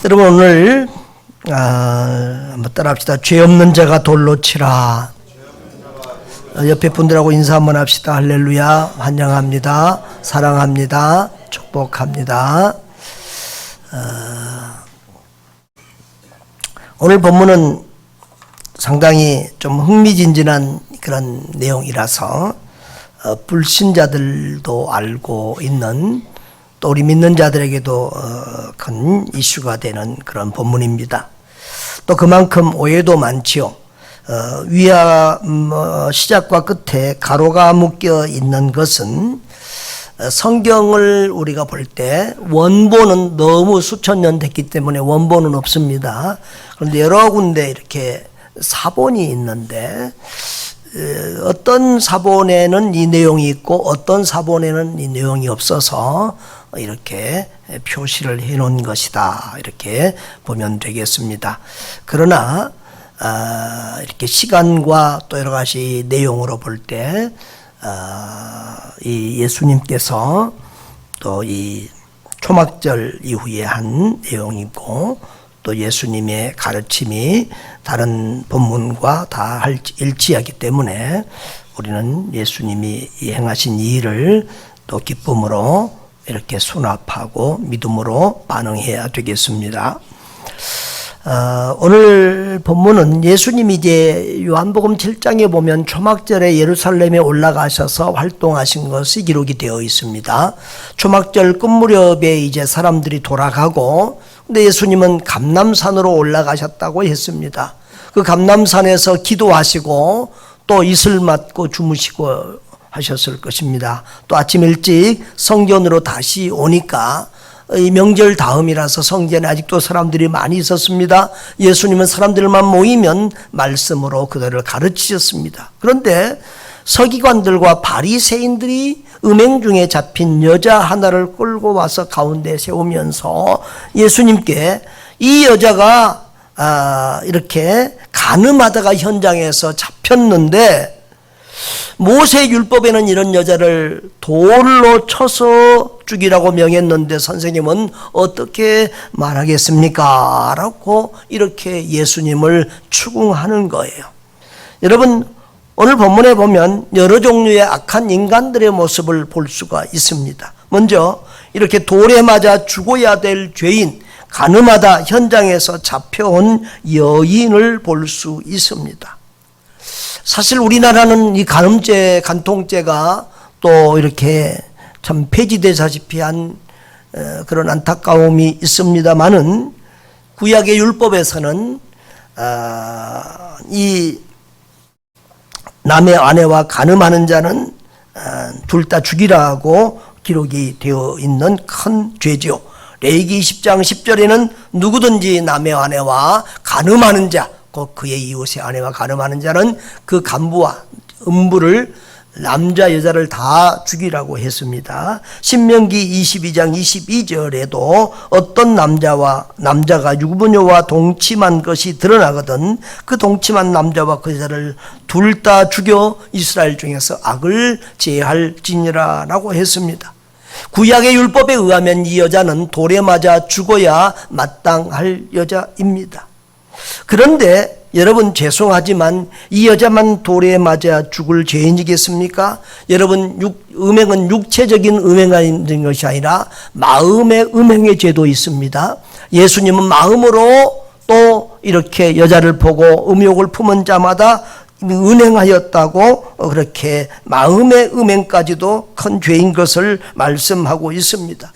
여러분 오늘 한번 따라합시다. 죄 없는 자가 돌로 치라. 옆에 분들하고 인사 한번 합시다. 할렐루야, 환영합니다, 사랑합니다, 축복합니다. 오늘 본문은 상당히 좀 흥미진진한 그런 내용이라서 불신자들도 알고 있는, 또 우리 믿는 자들에게도 큰 이슈가 되는 그런 본문입니다. 또 그만큼 오해도 많지요. 위와 시작과 끝에 가로가 묶여 있는 것은 성경을 우리가 볼 때 원본은 너무 수천 년 됐기 때문에 원본은 없습니다. 그런데 여러 군데 이렇게 사본이 있는데 어떤 사본에는 이 내용이 있고 어떤 사본에는 이 내용이 없어서 이렇게 표시를 해 놓은 것이다, 이렇게 보면 되겠습니다. 그러나 이렇게 시간과 또 여러 가지 내용으로 볼 때 이 예수님께서 또 이 초막절 이후에 한 내용이고, 또 예수님의 가르침이 다른 본문과 다 일치하기 때문에 우리는 예수님이 행하신 이 일을 또 기쁨으로 이렇게 수납하고 믿음으로 반응해야 되겠습니다. 오늘 본문은 예수님이 이제 요한복음 7장에 보면 초막절에 예루살렘에 올라가셔서 활동하신 것이 기록이 되어 있습니다. 초막절 끝 무렵에 이제 사람들이 돌아가고, 근데 예수님은 감람산으로 올라가셨다고 했습니다. 그 감람산에서 기도하시고 또 이슬 맞고 주무시고 하셨을 것입니다. 또 아침 일찍 성전으로 다시 오니까 이 명절 다음이라서 성전에 아직도 사람들이 많이 있었습니다. 예수님은 사람들만 모이면 말씀으로 그들을 가르치셨습니다. 그런데 서기관들과 바리새인들이 음행 중에 잡힌 여자 하나를 끌고 와서 가운데 세우면서 예수님께 이 여자가 이렇게 간음하다가 현장에서 잡혔는데 모세 율법에는 이런 여자를 돌로 쳐서 죽이라고 명했는데 선생님은 어떻게 말하겠습니까? 라고 이렇게 예수님을 추궁하는 거예요. 여러분, 오늘 본문에 보면 여러 종류의 악한 인간들의 모습을 볼 수가 있습니다. 먼저 이렇게 돌에 맞아 죽어야 될 죄인, 간음하다 현장에서 잡혀온 여인을 볼 수 있습니다. 사실 우리나라는 이 간음죄, 간통죄가 또 이렇게 참 폐지되다시피 한 그런 안타까움이 있습니다만은, 구약의 율법에서는 이 남의 아내와 간음하는 자는 둘 다 죽이라고 기록이 되어 있는 큰 죄죠. 레위기 20장 10절에는 누구든지 남의 아내와 간음하는 자, 그의 이웃의 아내와 간음하는 자는 그 간부와 음부를, 남자 여자를 다 죽이라고 했습니다. 신명기 22장 22절에도 어떤 남자가 유부녀와 동침한 것이 드러나거든 그 동침한 남자와 그 여자를 둘 다 죽여 이스라엘 중에서 악을 제할지니라 라고 했습니다. 구약의 율법에 의하면 이 여자는 돌에 맞아 죽어야 마땅할 여자입니다. 그런데 여러분, 죄송하지만 이 여자만 돌에 맞아 죽을 죄인이겠습니까? 여러분, 음행은 육체적인 음행인 것이 아니라 마음의 음행의 죄도 있습니다. 예수님은 마음으로 또 이렇게 여자를 보고 음욕을 품은 자마다 은행하였다고 그렇게 마음의 음행까지도 큰 죄인 것을 말씀하고 있습니다.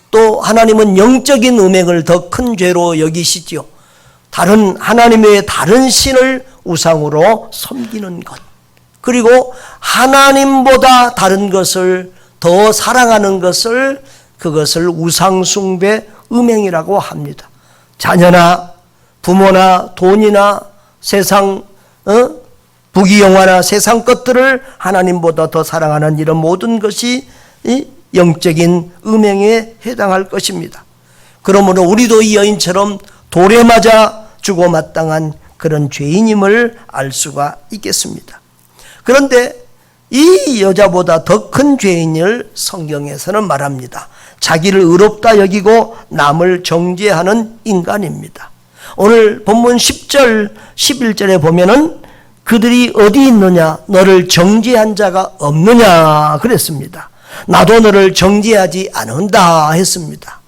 또 하나님은 영적인 음행을 더 큰 죄로 여기시지요. 다른 하나님의 다른 신을 우상으로 섬기는 것, 그리고 하나님보다 다른 것을 더 사랑하는 것을, 그것을 우상숭배 음행이라고 합니다. 자녀나 부모나 돈이나 세상 부귀영화나 세상 것들을 하나님보다 더 사랑하는 이런 모든 것이 영적인 음행에 해당할 것입니다. 그러므로 우리도 이 여인처럼 돌에 맞아 죽어 마땅한 그런 죄인임을 알 수가 있겠습니다. 그런데 이 여자보다 더 큰 죄인을 성경에서는 말합니다. 자기를 의롭다 여기고 남을 정죄하는 인간입니다. 오늘 본문 10절, 11절에 보면은 그들이 어디 있느냐? 너를 정죄한 자가 없느냐? 그랬습니다. 나도 너를 정죄하지 않는다 했습니다.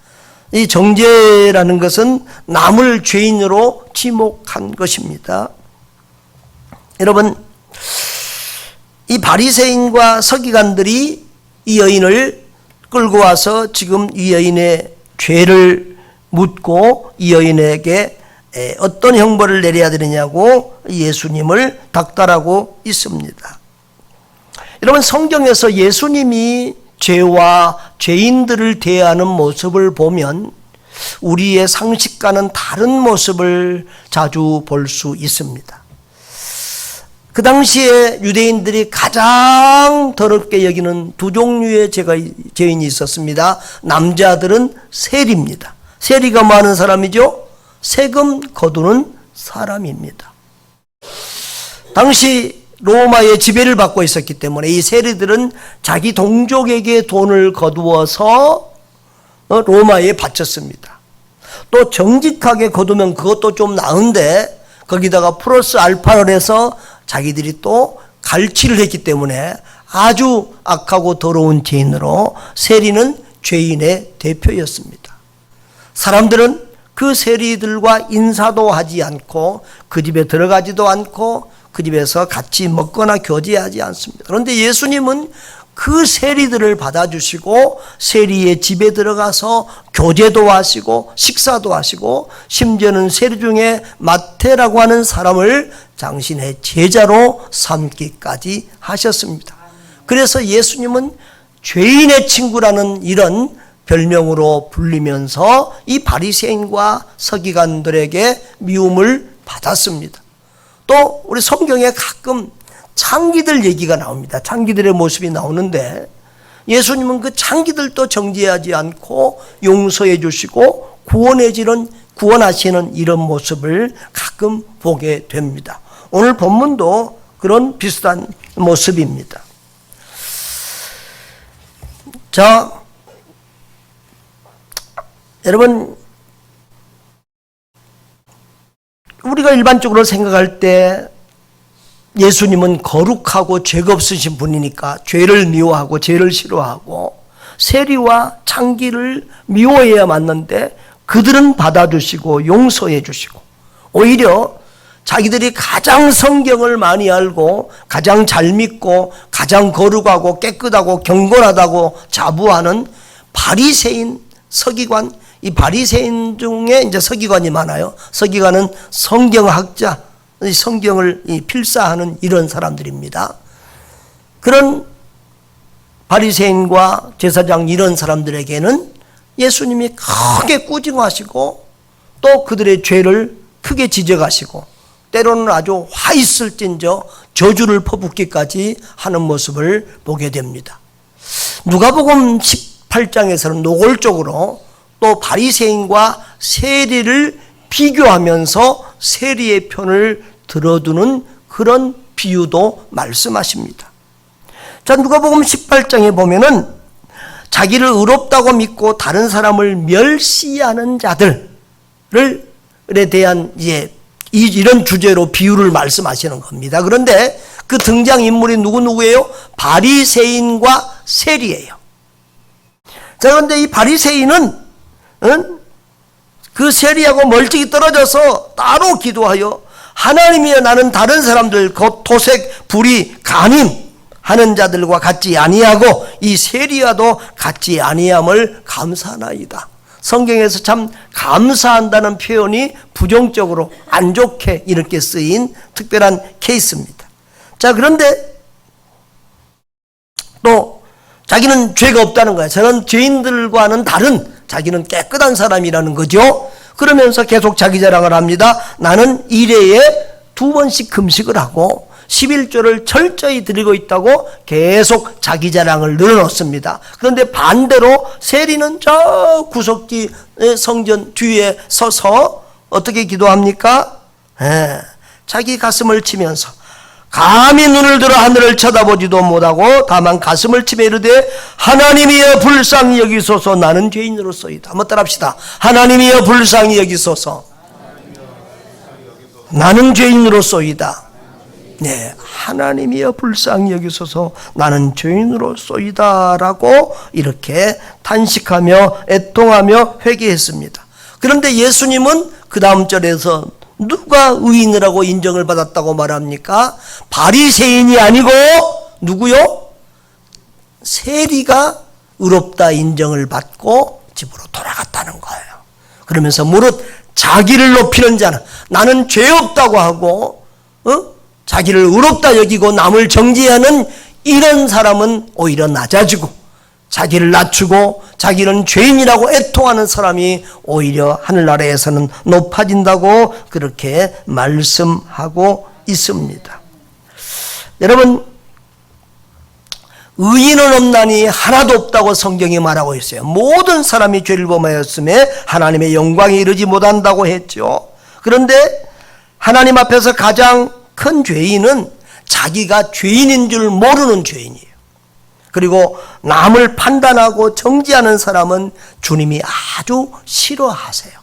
이 정죄라는 것은 남을 죄인으로 지목한 것입니다. 여러분, 이 바리새인과 서기관들이 이 여인을 끌고 와서 지금 이 여인의 죄를 묻고 이 여인에게 어떤 형벌을 내려야 되느냐고 예수님을 닥달하고 있습니다. 여러분, 성경에서 예수님이 죄와 죄인들을 대하는 모습을 보면 우리의 상식과는 다른 모습을 자주 볼 수 있습니다. 그 당시에 유대인들이 가장 더럽게 여기는 두 종류의 죄인이 있었습니다. 남자들은 세리입니다. 세리가 뭐 하는 사람이죠? 세금 거두는 사람입니다. 당시 로마의 지배를 받고 있었기 때문에 이 세리들은 자기 동족에게 돈을 거두어서 로마에 바쳤습니다. 또 정직하게 거두면 그것도 좀 나은데 거기다가 플러스 알파를 해서 자기들이 또 갈취를 했기 때문에 아주 악하고 더러운 죄인으로 세리는 죄인의 대표였습니다. 사람들은 그 세리들과 인사도 하지 않고 그 집에 들어가지도 않고 그 집에서 같이 먹거나 교제하지 않습니다. 그런데 예수님은 그 세리들을 받아주시고 세리의 집에 들어가서 교제도 하시고 식사도 하시고 심지어는 세리 중에 마태라고 하는 사람을 당신의 제자로 삼기까지 하셨습니다. 그래서 예수님은 죄인의 친구라는 이런 별명으로 불리면서 이 바리새인과 서기관들에게 미움을 받았습니다. 또 우리 성경에 가끔 창기들 얘기가 나옵니다. 창기들의 모습이 나오는데 예수님은 그 창기들도 정죄하지 않고 용서해 주시고 구원하시는 이런 모습을 가끔 보게 됩니다. 오늘 본문도 그런 비슷한 모습입니다. 자, 여러분, 우리가 일반적으로 생각할 때 예수님은 거룩하고 죄가 없으신 분이니까 죄를 미워하고 죄를 싫어하고 세리와 창기를 미워해야 맞는데 그들은 받아주시고 용서해 주시고 오히려 자기들이 가장 성경을 많이 알고 가장 잘 믿고 가장 거룩하고 깨끗하고 경건하다고 자부하는 바리새인, 서기관, 이 바리새인 중에 이제 서기관이 많아요. 서기관은 성경학자, 성경을 필사하는 이런 사람들입니다. 그런 바리새인과 제사장 이런 사람들에게는 예수님이 크게 꾸중하시고 또 그들의 죄를 크게 지적하시고 때로는 아주 화 있을진저 저주를 퍼붓기까지 하는 모습을 보게 됩니다. 누가복음 18장에서는 노골적으로 또 바리새인과 세리를 비교하면서 세리의 편을 들어두는 그런 비유도 말씀하십니다. 자, 누가복음 18장에 보면은 자기를 의롭다고 믿고 다른 사람을 멸시하는 자들에 대한 이런 주제로 비유를 말씀하시는 겁니다. 그런데 그 등장인물이 누구예요? 바리새인과 세리예요. 자, 그런데 이 바리새인은 그 세리하고 멀찍이 떨어져서 따로 기도하여 하나님이여 나는 다른 사람들 곧 토색, 불의, 간임 하는 자들과 같지 아니하고 이 세리와도 같지 아니함을 감사하나이다. 성경에서 참 감사한다는 표현이 부정적으로 안 좋게 이렇게 쓰인 특별한 케이스입니다. 자, 그런데 또 자기는 죄가 없다는 거야. 저는 죄인들과는 다른 자기는 깨끗한 사람이라는 거죠. 그러면서 계속 자기 자랑을 합니다. 나는 1회에 2번씩 금식을 하고 11조를 철저히 드리고 있다고 계속 자기 자랑을 늘어놓습니다. 그런데 반대로 세리는 저 구석지 성전 뒤에 서서 어떻게 기도합니까? 자기 가슴을 치면서 감히 눈을 들어 하늘을 쳐다보지도 못하고 다만 가슴을 치며 이르되 하나님이여 불쌍히 여기소서 나는 죄인으로소이다. 한번 따라합시다. 하나님이여 불쌍히 여기소서 나는 죄인으로소이다. 네, 하나님이여 불쌍히 여기소서 나는 죄인으로소이다 라고 이렇게 탄식하며 애통하며 회개했습니다. 그런데 예수님은 그 다음 절에서 누가 의인이라고 인정을 받았다고 말합니까? 바리새인이 아니고 누구요? 세리가 의롭다 인정을 받고 집으로 돌아갔다는 거예요. 그러면서 무릇 자기를 높이는 자는, 나는 죄 없다고 하고 자기를 의롭다 여기고 남을 정죄하는 이런 사람은 오히려 낮아지고, 자기를 낮추고 자기는 죄인이라고 애통하는 사람이 오히려 하늘나라에서는 높아진다고 그렇게 말씀하고 있습니다. 여러분, 의인은 없나니 하나도 없다고 성경이 말하고 있어요. 모든 사람이 죄를 범하였음에 하나님의 영광에 이르지 못한다고 했죠. 그런데 하나님 앞에서 가장 큰 죄인은 자기가 죄인인 줄 모르는 죄인이에요. 그리고 남을 판단하고 정죄하는 사람은 주님이 아주 싫어하세요.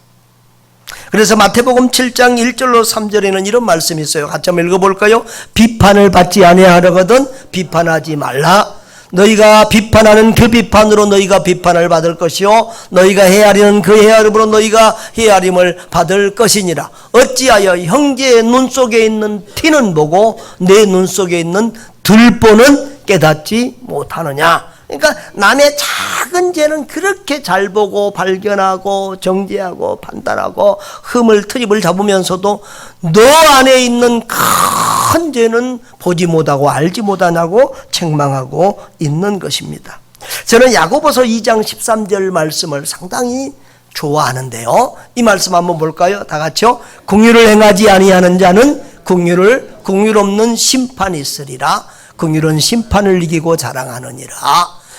그래서 마태복음 7장 1절로 3절에는 이런 말씀이 있어요. 같이 한번 읽어볼까요? 비판을 받지 아니하려거든 비판하지 말라. 너희가 비판하는 그 비판으로 너희가 비판을 받을 것이요 너희가 헤아리는 그 헤아림으로 너희가 헤아림을 받을 것이니라. 어찌하여 형제의 눈 속에 있는 티는 보고 내 눈 속에 있는 들보는 깨닫지 못하느냐. 그러니까 남의 작은 죄는 그렇게 잘 보고 발견하고 정죄하고 판단하고 흠을 트집을 잡으면서도 너 안에 있는 큰 죄는 보지 못하고 알지 못하냐고 책망하고 있는 것입니다. 저는 야고보서 2장 13절 말씀을 상당히 좋아하는데요. 이 말씀 한번 볼까요? 다 같이요. 긍휼을 행하지 아니하는 자는 긍휼 없는 심판이 있으리라. 긍휼은 심판을 이기고 자랑하느니라.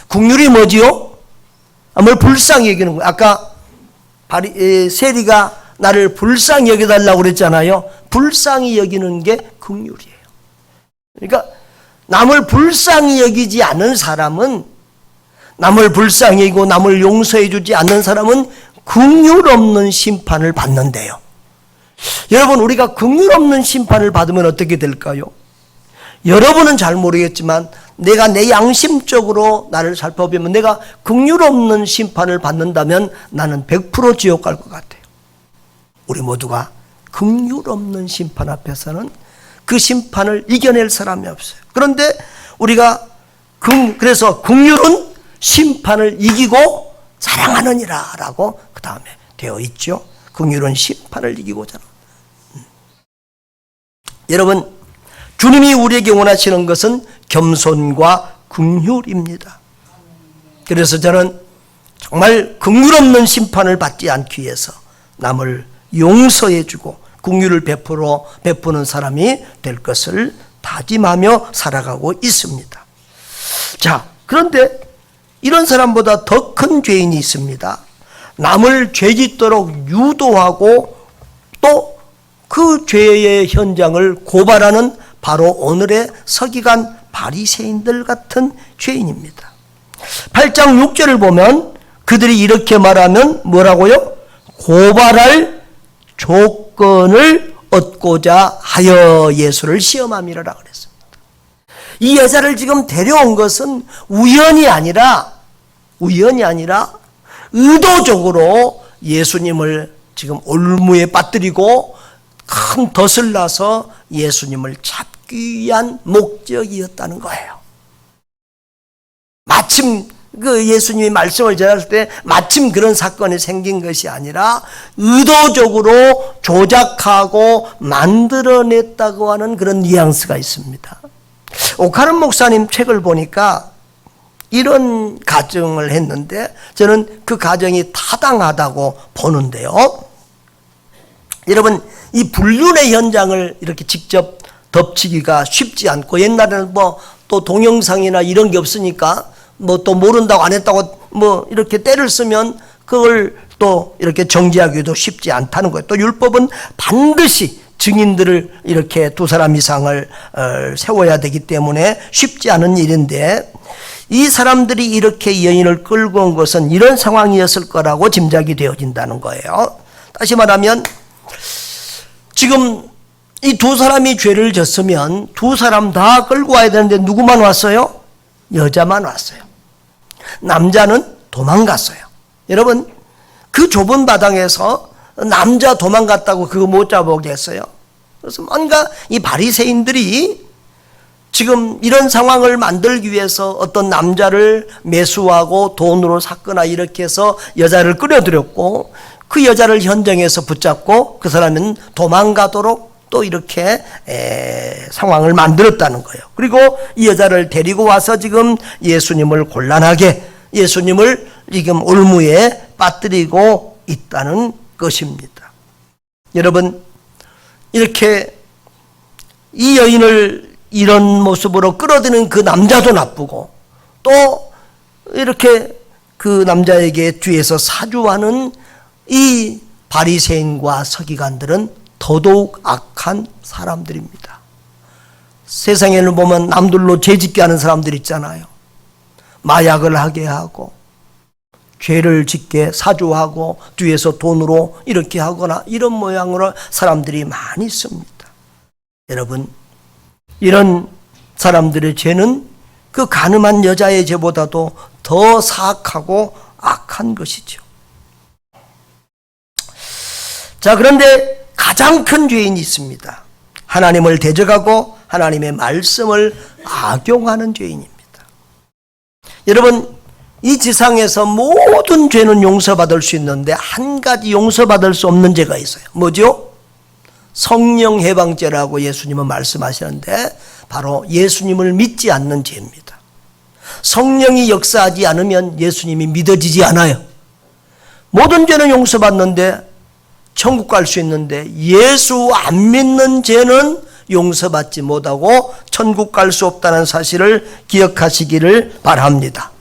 긍휼이 뭐지요? 뭘 불쌍히 여기는 거예요. 아까 세리가 나를 불쌍히 여겨달라고 그랬잖아요. 불쌍히 여기는 게 긍휼이에요. 그러니까 남을 불쌍히 여기지 않는 사람은, 남을 불쌍히 여기고 남을 용서해 주지 않는 사람은 긍휼 없는 심판을 받는데요. 여러분, 우리가 긍휼 없는 심판을 받으면 어떻게 될까요? 여러분은 잘 모르겠지만 내가 내 양심적으로 나를 살펴보면 내가 긍휼 없는 심판을 받는다면 나는 100% 지옥 갈 것 같아요. 우리 모두가 긍휼 없는 심판 앞에서는 그 심판을 이겨낼 사람이 없어요. 그런데 우리가 그래서 긍휼은 심판을 이기고 자랑하느니라 라고 그 다음에 되어 있죠. 긍휼은 심판을 이기고 자랑. 여러분, 주님이 우리에게 원하시는 것은 겸손과 긍휼입니다. 그래서 저는 정말 긍휼 없는 심판을 받지 않기 위해서 남을 용서해주고 긍휼을 베푸는 사람이 될 것을 다짐하며 살아가고 있습니다. 자, 그런데 이런 사람보다 더 큰 죄인이 있습니다. 남을 죄짓도록 유도하고 또 그 죄의 현장을 고발하는 바로 오늘의 서기관 바리새인들 같은 죄인입니다. 8장 6절을 보면 그들이 이렇게 말하면 뭐라고요? 고발할 조건을 얻고자 하여 예수를 시험함이라 그랬습니다. 이 여자를 지금 데려온 것은 우연이 아니라 의도적으로 예수님을 지금 올무에 빠뜨리고 큰 덫을 놔서 예수님을 잡기 위한 목적이었다는 거예요. 마침 그 예수님이 말씀을 전할 때 마침 그런 사건이 생긴 것이 아니라 의도적으로 조작하고 만들어냈다고 하는 그런 뉘앙스가 있습니다. 오카른 목사님 책을 보니까 이런 가정을 했는데 저는 그 가정이 타당하다고 보는데요. 여러분, 이 불륜의 현장을 이렇게 직접 덮치기가 쉽지 않고, 옛날에는 또 동영상이나 이런 게 없으니까 또 모른다고 안 했다고 이렇게 때를 쓰면 그걸 또 이렇게 정지하기도 쉽지 않다는 거예요. 또 율법은 반드시 증인들을 이렇게 두 사람 이상을 세워야 되기 때문에 쉽지 않은 일인데, 이 사람들이 이렇게 여인을 끌고 온 것은 이런 상황이었을 거라고 짐작이 되어진다는 거예요. 다시 말하면 지금 이 두 사람이 죄를 졌으면 두 사람 다 끌고 와야 되는데 누구만 왔어요? 여자만 왔어요. 남자는 도망갔어요. 여러분, 그 좁은 바닥에서 남자 도망갔다고 그거 못 잡아오겠어요? 그래서 뭔가 이 바리새인들이 지금 이런 상황을 만들기 위해서 어떤 남자를 매수하고 돈으로 샀거나 이렇게 해서 여자를 끌어들였고, 그 여자를 현장에서 붙잡고 그 사람은 도망가도록 또 이렇게 상황을 만들었다는 거예요. 그리고 이 여자를 데리고 와서 지금 예수님을 곤란하게, 예수님을 지금 올무에 빠뜨리고 있다는 것입니다. 여러분, 이렇게 이 여인을 이런 모습으로 끌어들이는 그 남자도 나쁘고, 또 이렇게 그 남자에게 뒤에서 사주하는 이 바리새인과 서기관들은 더더욱 악한 사람들입니다. 세상에는 보면 남들로 죄짓게 하는 사람들 있잖아요. 마약을 하게 하고 죄를 짓게 사주하고 뒤에서 돈으로 이렇게 하거나 이런 모양으로 사람들이 많이 있습니다. 여러분, 이런 사람들의 죄는 그 가늠한 여자의 죄보다도 더 사악하고 악한 것이죠. 자, 그런데 가장 큰 죄인이 있습니다. 하나님을 대적하고 하나님의 말씀을 악용하는 죄인입니다. 여러분, 이 지상에서 모든 죄는 용서받을 수 있는데 한 가지 용서받을 수 없는 죄가 있어요. 뭐죠? 성령 해방죄라고 예수님은 말씀하시는데, 바로 예수님을 믿지 않는 죄입니다. 성령이 역사하지 않으면 예수님이 믿어지지 않아요. 모든 죄는 용서받는데, 천국 갈 수 있는데, 예수 안 믿는 죄는 용서받지 못하고 천국 갈 수 없다는 사실을 기억하시기를 바랍니다.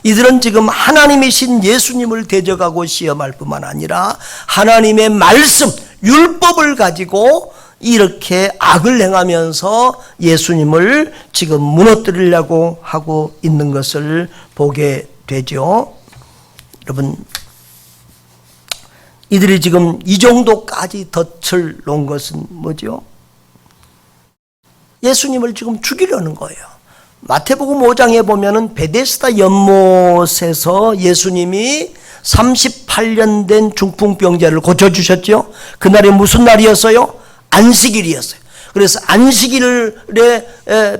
이들은 지금 하나님이신 예수님을 대적하고 시험할 뿐만 아니라 하나님의 말씀, 율법을 가지고 이렇게 악을 행하면서 예수님을 지금 무너뜨리려고 하고 있는 것을 보게 되죠. 여러분, 이들이 지금 이 정도까지 덫을 놓은 것은 뭐죠? 예수님을 지금 죽이려는 거예요. 마태복음 5장에 보면은 베데스다 연못에서 예수님이 38년 된 중풍병자를 고쳐주셨죠. 그날이 무슨 날이었어요? 안식일이었어요. 그래서 안식일에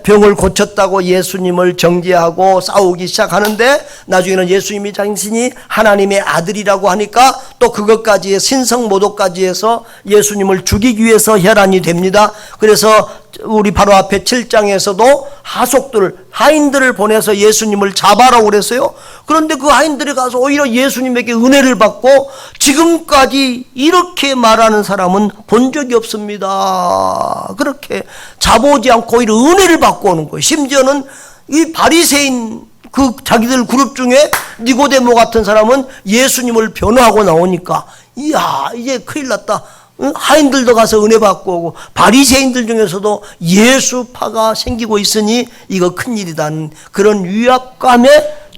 병을 고쳤다고 예수님을 정죄하고 싸우기 시작하는데, 나중에는 예수님이 당신이 하나님의 아들이라고 하니까 또 그것까지 신성모독까지 해서 예수님을 죽이기 위해서 혈안이 됩니다. 그래서 우리 바로 앞에 7장에서도 하인들을 보내서 예수님을 잡아라고 그랬어요. 그런데 그 하인들이 가서 오히려 예수님에게 은혜를 받고, 지금까지 이렇게 말하는 사람은 본 적이 없습니다. 그렇게 잡아오지 않고 오히려 은혜를 받고 오는 거예요. 심지어는 이 바리새인 그 자기들 그룹 중에 니고데모 같은 사람은 예수님을 변호하고 나오니까, 이야, 이제 큰일 났다. 하인들도 가서 은혜 받고 오고, 바리새인들 중에서도 예수파가 생기고 있으니 이거 큰일이다는 그런 위압감에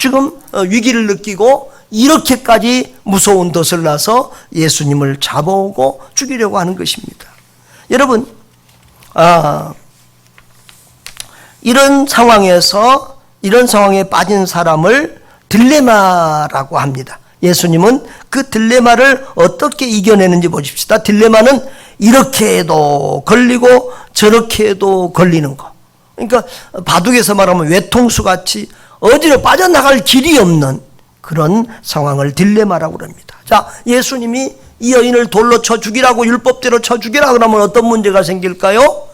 지금 위기를 느끼고, 이렇게까지 무서운 덫을 놔서 예수님을 잡아오고 죽이려고 하는 것입니다. 여러분, 이런 상황에 빠진 사람을 딜레마라고 합니다. 예수님은 그 딜레마를 어떻게 이겨내는지 보십시다. 딜레마는 이렇게 해도 걸리고 저렇게 해도 걸리는 거. 그러니까 바둑에서 말하면 외통수 같이 어디로 빠져나갈 길이 없는 그런 상황을 딜레마라고 합니다. 자, 예수님이 이 여인을 돌로 쳐 죽이라고, 율법대로 쳐 죽이라 그러면 어떤 문제가 생길까요?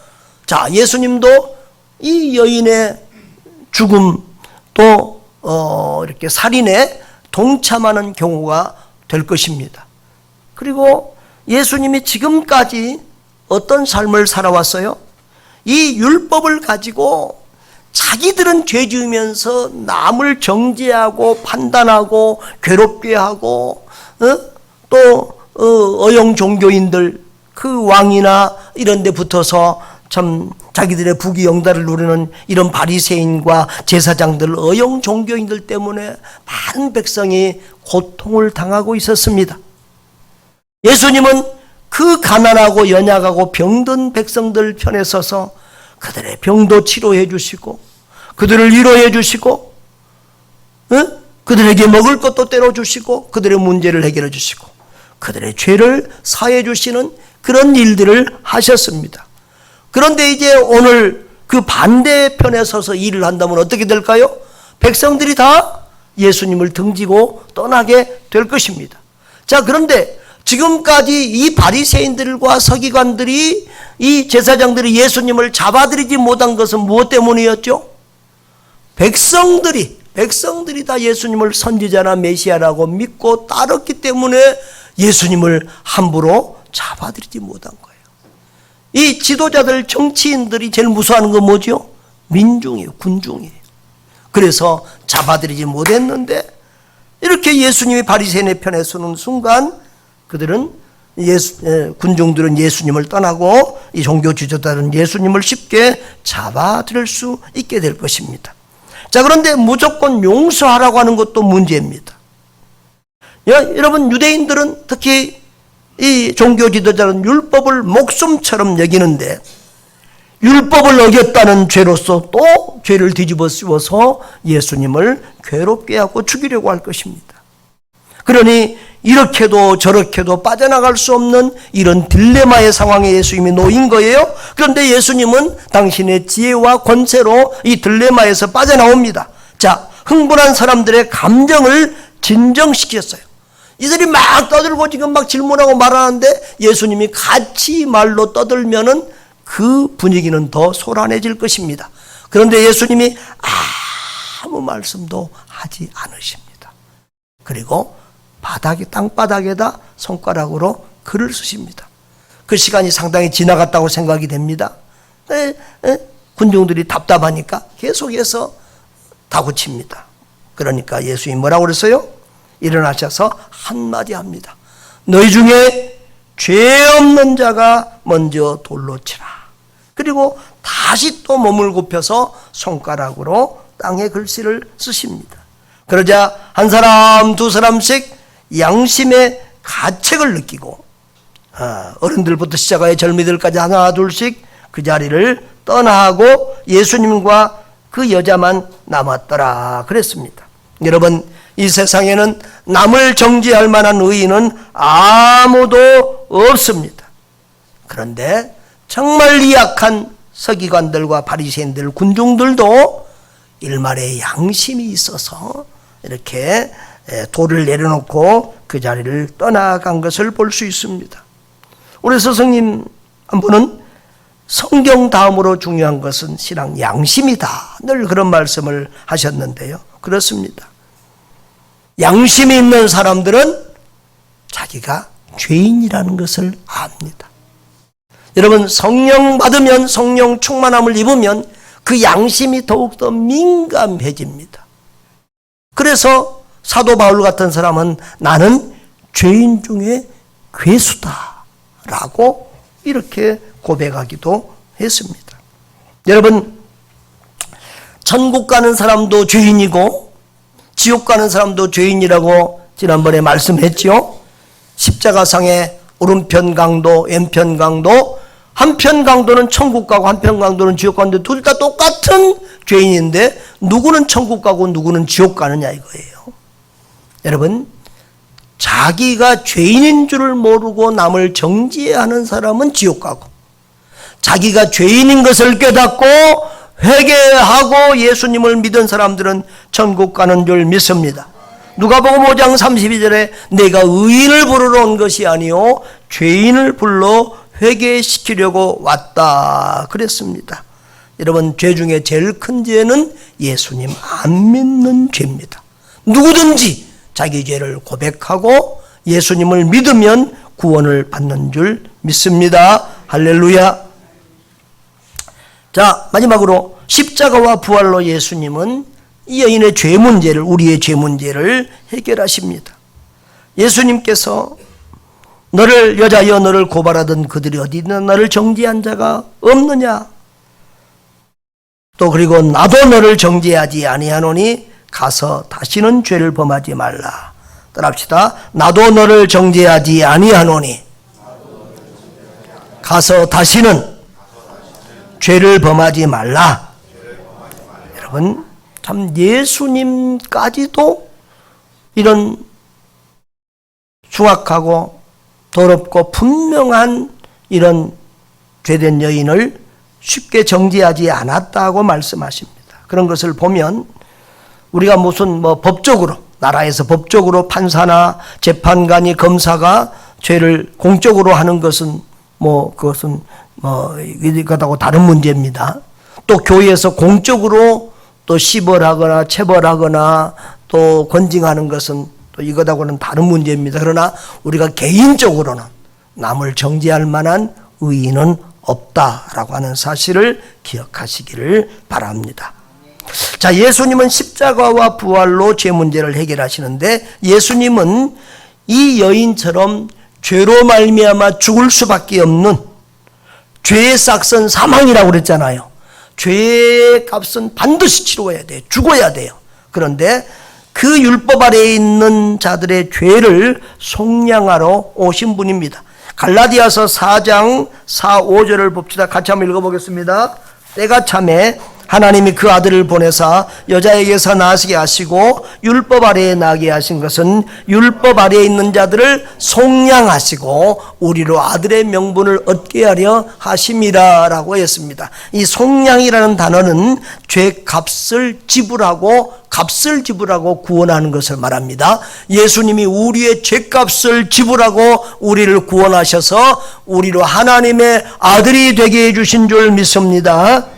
자, 예수님도 이 여인의 죽음 또 이렇게 살인에 동참하는 경우가 될 것입니다. 그리고 예수님이 지금까지 어떤 삶을 살아왔어요? 이 율법을 가지고 자기들은 죄 지으면서 남을 정죄하고 판단하고 괴롭게 하고 또 어영 종교인들, 그 왕이나 이런 데 붙어서 참 자기들의 부귀영달을 누리는 이런 바리새인과 제사장들, 어영 종교인들 때문에 많은 백성이 고통을 당하고 있었습니다. 예수님은 그 가난하고 연약하고 병든 백성들 편에 서서 그들의 병도 치료해 주시고 그들을 위로해 주시고 그들에게 먹을 것도 때려 주시고 그들의 문제를 해결해 주시고 그들의 죄를 사해 주시는 그런 일들을 하셨습니다. 그런데 이제 오늘 그 반대편에 서서 일을 한다면 어떻게 될까요? 백성들이 다 예수님을 등지고 떠나게 될 것입니다. 자, 그런데 지금까지 이 바리새인들과 서기관들이 이 제사장들이 예수님을 잡아들이지 못한 것은 무엇 때문이었죠? 백성들이 다 예수님을 선지자나 메시아라고 믿고 따랐기 때문에 예수님을 함부로 잡아들이지 못한 거예요. 이 지도자들, 정치인들이 제일 무서워하는 건 뭐죠? 민중이에요, 군중이에요. 그래서 잡아들이지 못했는데 이렇게 예수님이 바리새인의 편에 서는 순간 그들은 군중들은 예수님을 떠나고 이 종교 지도자들은 예수님을 쉽게 잡아들일 수 있게 될 것입니다. 자, 그런데 무조건 용서하라고 하는 것도 문제입니다. 여러분, 유대인들은 특히 이 종교 지도자는 율법을 목숨처럼 여기는데 율법을 어겼다는 죄로서 또 죄를 뒤집어 씌워서 예수님을 괴롭게 하고 죽이려고 할 것입니다. 그러니 이렇게도 저렇게도 빠져나갈 수 없는 이런 딜레마의 상황에 예수님이 놓인 거예요. 그런데 예수님은 당신의 지혜와 권세로 이 딜레마에서 빠져나옵니다. 자, 흥분한 사람들의 감정을 진정시켰어요. 이들이 막 떠들고 지금 막 질문하고 말하는데 예수님이 같이 말로 떠들면은 그 분위기는 더 소란해질 것입니다. 그런데 예수님이 아무 말씀도 하지 않으십니다. 그리고 땅바닥에다 손가락으로 글을 쓰십니다. 그 시간이 상당히 지나갔다고 생각이 됩니다. 군중들이 답답하니까 계속해서 다구칩니다. 그러니까 예수님이 뭐라고 그랬어요? 일어나셔서 한마디 합니다. 너희 중에 죄 없는 자가 먼저 돌로 치라. 그리고 다시 또 몸을 굽혀서 손가락으로 땅에 글씨를 쓰십니다. 그러자 한 사람 두 사람씩 양심의 가책을 느끼고 어른들부터 시작하여 젊이들까지 하나 둘씩 그 자리를 떠나고 예수님과 그 여자만 남았더라 그랬습니다. 여러분, 이 세상에는 남을 정죄할 만한 의인은 아무도 없습니다. 그런데 정말 이악한 서기관들과 바리새인들, 군중들도 일말의 양심이 있어서 이렇게 돌을 내려놓고 그 자리를 떠나간 것을 볼 수 있습니다. 우리 스승님 한 분은 성경 다음으로 중요한 것은 신앙 양심이다. 늘 그런 말씀을 하셨는데요. 그렇습니다. 양심이 있는 사람들은 자기가 죄인이라는 것을 압니다. 여러분, 성령 받으면, 성령 충만함을 입으면 그 양심이 더욱더 민감해집니다. 그래서 사도 바울 같은 사람은 나는 죄인 중에 괴수다 라고 이렇게 고백하기도 했습니다. 여러분, 천국 가는 사람도 죄인이고 지옥 가는 사람도 죄인이라고 지난번에 말씀했죠. 십자가상의 오른편 강도, 왼편 강도, 한편 강도는 천국 가고 한편 강도는 지옥 가는데 둘 다 똑같은 죄인인데 누구는 천국 가고 누구는 지옥 가느냐 이거예요. 여러분, 자기가 죄인인 줄을 모르고 남을 정죄하는 사람은 지옥 가고 자기가 죄인인 것을 깨닫고 회개하고 예수님을 믿은 사람들은 천국 가는 줄 믿습니다. 누가복음 5장 32절에 내가 의인을 부르러 온 것이 아니요 죄인을 불러 회개시키려고 왔다 그랬습니다. 여러분, 죄 중에 제일 큰 죄는 예수님 안 믿는 죄입니다. 누구든지 자기 죄를 고백하고 예수님을 믿으면 구원을 받는 줄 믿습니다. 할렐루야. 자, 마지막으로 십자가와 부활로 예수님은 이 여인의 죄 문제를, 우리의 죄 문제를 해결하십니다. 예수님께서 너를 여자여 너를 고발하던 그들이 어디 있나 너를 정죄한 자가 없느냐. 또 그리고 나도 너를 정죄하지 아니하노니 가서 다시는 죄를 범하지 말라. 따라합시다. 나도 너를 정죄하지 아니하노니 가서 다시는 죄를 범하지 말라. 여러분, 참 예수님까지도 이런 흉악하고 더럽고 분명한 이런 죄된 여인을 쉽게 정죄하지 않았다고 말씀하십니다. 그런 것을 보면 우리가 무슨 법적으로, 나라에서 법적으로 판사나 재판관이, 검사가 죄를 공적으로 하는 것은 그것은 이것하고 다른 문제입니다. 또 교회에서 공적으로 또 시벌하거나 체벌하거나 또 권징하는 것은 또 이것하고는 다른 문제입니다. 그러나 우리가 개인적으로는 남을 정죄할 만한 의인은 없다라고 하는 사실을 기억하시기를 바랍니다. 자, 예수님은 십자가와 부활로 죄 문제를 해결하시는데, 예수님은 이 여인처럼 죄로 말미암아 죽을 수밖에 없는 죄의 싹은 사망이라고 그랬잖아요. 죄의 값은 반드시 치러야 돼요. 죽어야 돼요. 그런데 그 율법 아래에 있는 자들의 죄를 속량하러 오신 분입니다. 갈라디아서 4장 4, 5절을 봅시다. 같이 한번 읽어보겠습니다. 때가 참에 하나님이 그 아들을 보내사 여자에게서 나시게 하시고 율법 아래에 나게 하신 것은 율법 아래에 있는 자들을 속량하시고 우리로 아들의 명분을 얻게 하려 하심이라 라고 했습니다. 이 속량이라는 단어는 죄값을 지불하고 구원하는 것을 말합니다. 예수님이 우리의 죄값을 지불하고 우리를 구원하셔서 우리로 하나님의 아들이 되게 해주신 줄 믿습니다.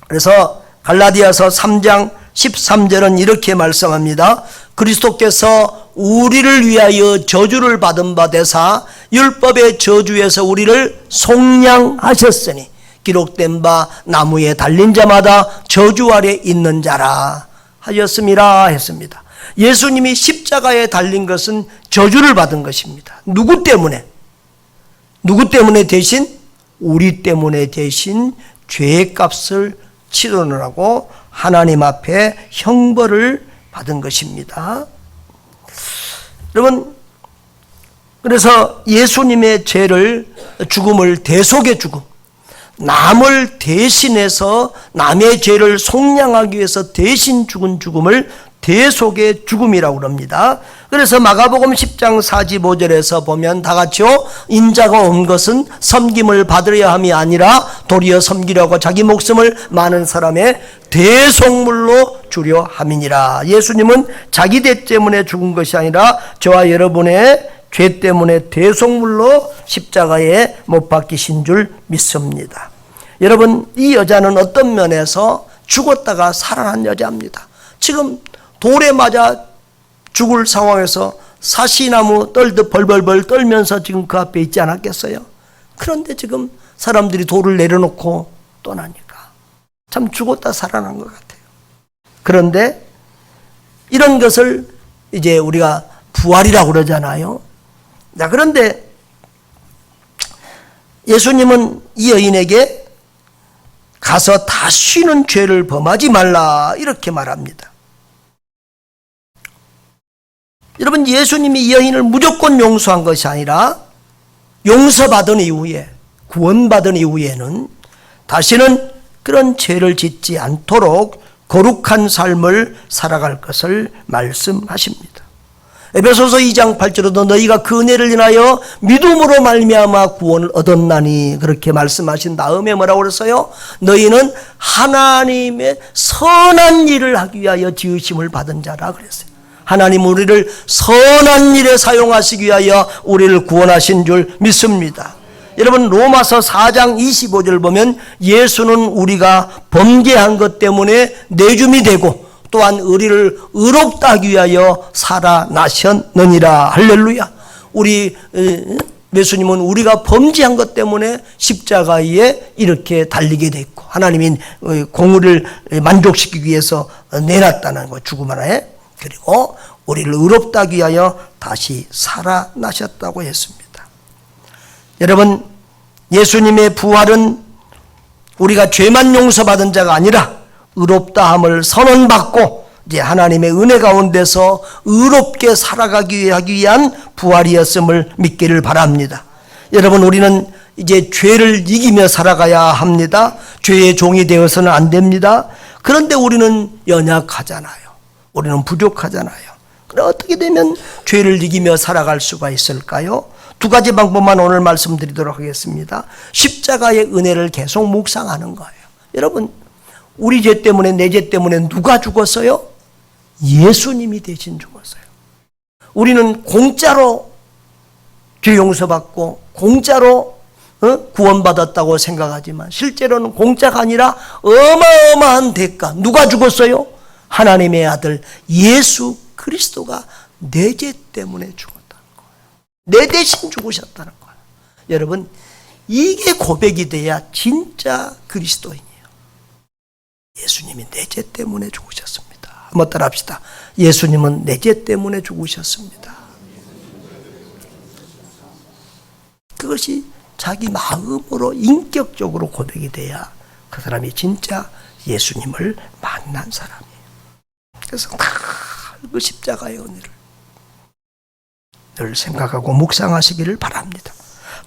그래서 갈라디아서 3장 13절은 이렇게 말씀합니다. 그리스도께서 우리를 위하여 저주를 받은 바 되사 율법의 저주에서 우리를 속량하셨으니 기록된 바 나무에 달린 자마다 저주 아래 있는 자라 하였음이라 했습니다. 예수님이 십자가에 달린 것은 저주를 받은 것입니다. 누구 때문에? 대신? 우리 때문에 대신 죄의 값을 치르느라고 하나님 앞에 형벌을 받은 것입니다. 여러분, 그래서 예수님의 죽음을 대속의 죽음, 남을 대신해서 남의 죄를 속량하기 위해서 대신 죽은 죽음을 대속의 죽음이라고 합니다. 그래서 마가복음 10장 45절에서 보면 다 같이요. 인자가 온 것은 섬김을 받으려 함이 아니라 도리어 섬기려고 자기 목숨을 많은 사람의 대속물로 주려 함이니라. 예수님은 자기 죄 때문에 죽은 것이 아니라 저와 여러분의 죄 때문에 대속물로 십자가에 못 박히신 줄 믿습니다. 여러분, 이 여자는 어떤 면에서 죽었다가 살아난 여자입니다. 지금 돌에 맞아 죽을 상황에서 사시나무 떨듯 벌벌벌 떨면서 지금 그 앞에 있지 않았겠어요? 그런데 지금 사람들이 돌을 내려놓고 떠나니까 참 죽었다 살아난 것 같아요. 그런데 이런 것을 이제 우리가 부활이라고 그러잖아요. 자, 그런데 예수님은 이 여인에게 가서 다시는 죄를 범하지 말라 이렇게 말합니다. 여러분, 예수님이 이 여인을 무조건 용서한 것이 아니라 용서받은 이후에, 구원받은 이후에는 다시는 그런 죄를 짓지 않도록 거룩한 삶을 살아갈 것을 말씀하십니다. 에베소서 2장 8절에도 너희가 그 은혜를 인하여 믿음으로 말미암아 구원을 얻었나니 그렇게 말씀하신 다음에 뭐라고 그랬어요? 너희는 하나님의 선한 일을 하기 위하여 지으심을 받은 자라 그랬어요. 하나님 우리를 선한 일에 사용하시기 위하여 우리를 구원하신 줄 믿습니다. 여러분, 로마서 4장 25절 보면 예수는 우리가 범죄한 것 때문에 내줌이 되고 또한 우리를 의롭다 하기 위하여 살아나셨느니라. 할렐루야. 우리 예수님은 우리가 범죄한 것 때문에 십자가에 이렇게 달리게 됐고 하나님이 공의를 만족시키기 위해서 내놨다는 거, 죽음 하나에. 그리고 우리를 의롭다 하기 위하여 다시 살아나셨다고 했습니다. 여러분, 예수님의 부활은 우리가 죄만 용서받은 자가 아니라 의롭다함을 선언받고 이제 하나님의 은혜 가운데서 의롭게 살아가기 위한 부활이었음을 믿기를 바랍니다. 여러분, 우리는 이제 죄를 이기며 살아가야 합니다. 죄의 종이 되어서는 안 됩니다. 그런데 우리는 연약하잖아요. 우리는 부족하잖아요. 그럼 어떻게 되면 죄를 이기며 살아갈 수가 있을까요? 두 가지 방법만 오늘 말씀드리도록 하겠습니다. 십자가의 은혜를 계속 묵상하는 거예요. 여러분, 우리 죄 때문에, 내 죄 때문에 누가 죽었어요? 예수님이 대신 죽었어요. 우리는 공짜로 죄 용서받고 공짜로 구원받았다고 생각하지만 실제로는 공짜가 아니라 어마어마한 대가. 누가 죽었어요? 하나님의 아들 예수 그리스도가 내 죄 때문에 죽었다는 거예요. 내 대신 죽으셨다는 거예요. 여러분, 이게 고백이 돼야 진짜 그리스도인이에요. 예수님이 내 죄 때문에 죽으셨습니다. 한번 따라합시다. 예수님은 내 죄 때문에 죽으셨습니다. 그것이 자기 마음으로 인격적으로 고백이 돼야 그 사람이 진짜 예수님을 만난 사람이에요. 그래서 그 십자가의 은혜를 늘 생각하고 묵상하시기를 바랍니다.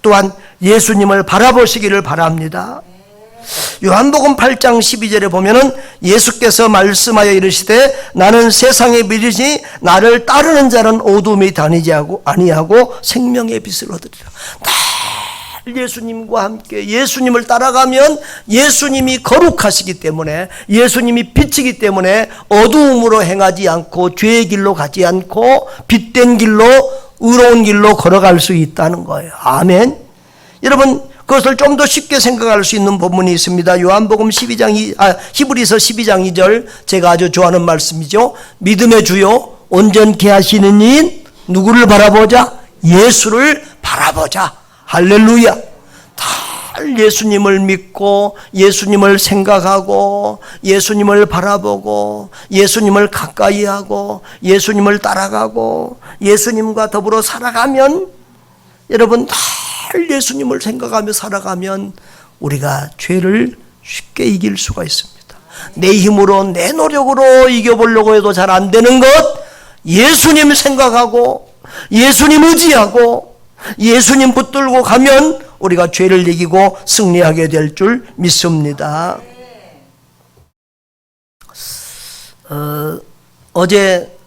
또한 예수님을 바라보시기를 바랍니다. 요한복음 8장 12절에 보면은 예수께서 말씀하여 이르시되 나는 세상의 빛이니 나를 따르는 자는 어둠에 다니지 아니하고 생명의 빛을 얻으리라. 늘 예수님과 함께 예수님을 따라가면 예수님이 거룩하시기 때문에, 예수님이 빛이기 때문에 어두움으로 행하지 않고 죄의 길로 가지 않고 빛된 길로, 의로운 길로 걸어갈 수 있다는 거예요. 아멘. 여러분, 그것을 좀 더 쉽게 생각할 수 있는 본문이 있습니다. 요한복음 히브리서 12장 2절, 제가 아주 좋아하는 말씀이죠. 믿음의 주요 온전케 하시는 이인 누구를 바라보자? 예수를 바라보자. 할렐루야. 다 예수님을 믿고 예수님을 생각하고 예수님을 바라보고 예수님을 가까이 하고 예수님을 따라가고 예수님과 더불어 살아가면, 여러분, 다 예수님을 생각하며 살아가면 우리가 죄를 쉽게 이길 수가 있습니다. 내 힘으로, 내 노력으로 이겨보려고 해도 잘 안 되는 것, 예수님 생각하고 예수님 의지하고 예수님 붙들고 가면 우리가 죄를 이기고 승리하게 될 줄 믿습니다. 어제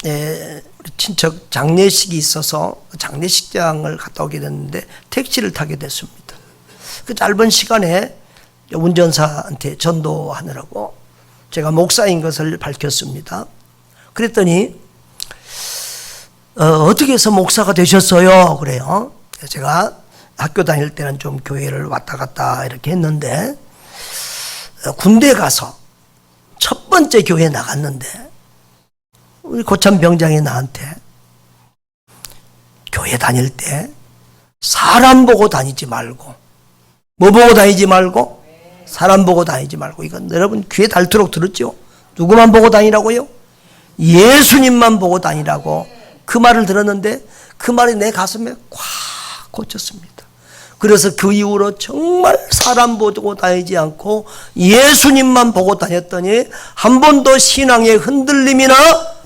우리 친척 장례식이 있어서 장례식장을 갔다 오게 됐는데 택시를 타게 됐습니다. 그 짧은 시간에 운전사한테 전도하느라고 제가 목사인 것을 밝혔습니다. 그랬더니 어떻게 해서 목사가 되셨어요? 그래요. 제가 학교 다닐 때는 좀 교회를 왔다 갔다 이렇게 했는데 군대 가서 첫 번째 교회 나갔는데 우리 고참 병장이 나한테 교회 다닐 때 사람 보고 다니지 말고, 뭐 보고 다니지 말고? 사람 보고 다니지 말고. 이건 여러분 귀에 닳도록 들었죠? 누구만 보고 다니라고요? 예수님만 보고 다니라고. 그 말을 들었는데 그 말이 내 가슴에 꽉 꽂혔습니다. 그래서 그 이후로 정말 사람 보고 다니지 않고 예수님만 보고 다녔더니 한 번도 신앙의 흔들림이나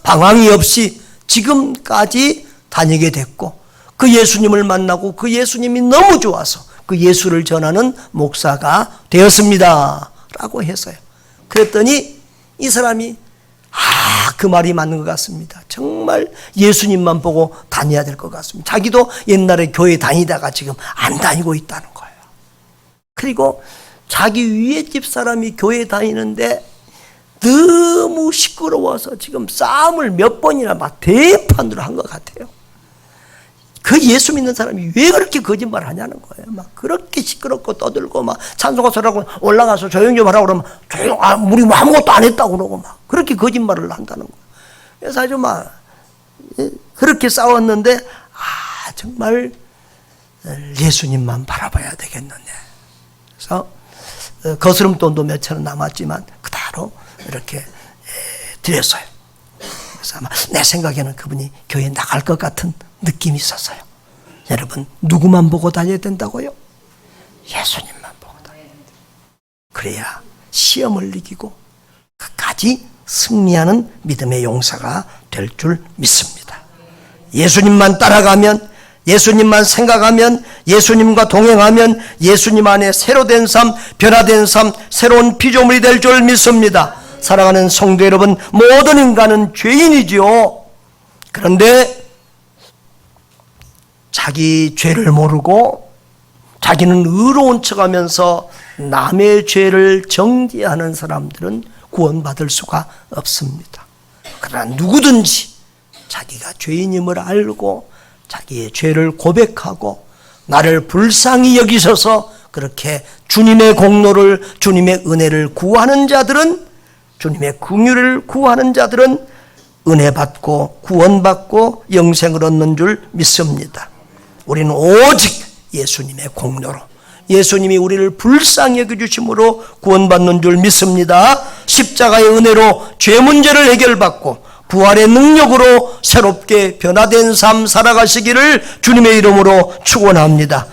방황이 없이 지금까지 다니게 됐고, 그 예수님을 만나고 그 예수님이 너무 좋아서 그 예수를 전하는 목사가 되었습니다 라고 했어요. 그랬더니 이 사람이 그 말이 맞는 것 같습니다. 정말 예수님만 보고 다녀야 될 것 같습니다. 자기도 옛날에 교회 다니다가 지금 안 다니고 있다는 거예요. 그리고 자기 위에 집 사람이 교회 다니는데 너무 시끄러워서 지금 싸움을 몇 번이나 막 대판으로 한 것 같아요. 그 예수 믿는 사람이 왜 그렇게 거짓말을 하냐는 거예요. 막 그렇게 시끄럽고 떠들고 막 찬송가서라고 올라가서 조용 좀 하라고 그러면 우리 뭐 아무것도 안 했다고 그러고 막 그렇게 거짓말을 한다는 거예요. 그래서 아주 막 그렇게 싸웠는데 정말 예수님만 바라봐야 되겠느냐. 그래서 거스름돈도 몇천 원 남았지만 그대로 이렇게 드렸어요. 그래서 아마 내 생각에는 그분이 교회 나갈 것 같은 느낌이 있었어요. 여러분, 누구만 보고 다녀야 된다고요? 예수님만 보고 다녀야 된다. 그래야 시험을 이기고 끝까지 승리하는 믿음의 용사가 될 줄 믿습니다. 예수님만 따라가면, 예수님만 생각하면, 예수님과 동행하면 예수님 안에 새로 된 삶, 변화된 삶, 새로운 피조물이 될 줄 믿습니다. 사랑하는 성도 여러분, 모든 인간은 죄인이지요. 그런데 자기 죄를 모르고 자기는 의로운 척하면서 남의 죄를 정죄하는 사람들은 구원받을 수가 없습니다. 그러나 누구든지 자기가 죄인임을 알고 자기의 죄를 고백하고 나를 불쌍히 여기셔서 그렇게 주님의 공로를, 주님의 은혜를 구하는 자들은, 주님의 긍휼을 구하는 자들은 은혜 받고 구원받고 영생을 얻는 줄 믿습니다. 우리는 오직 예수님의 공로로, 예수님이 우리를 불쌍히 여겨주심으로 구원받는 줄 믿습니다. 십자가의 은혜로 죄 문제를 해결받고 부활의 능력으로 새롭게 변화된 삶 살아가시기를 주님의 이름으로 축원합니다.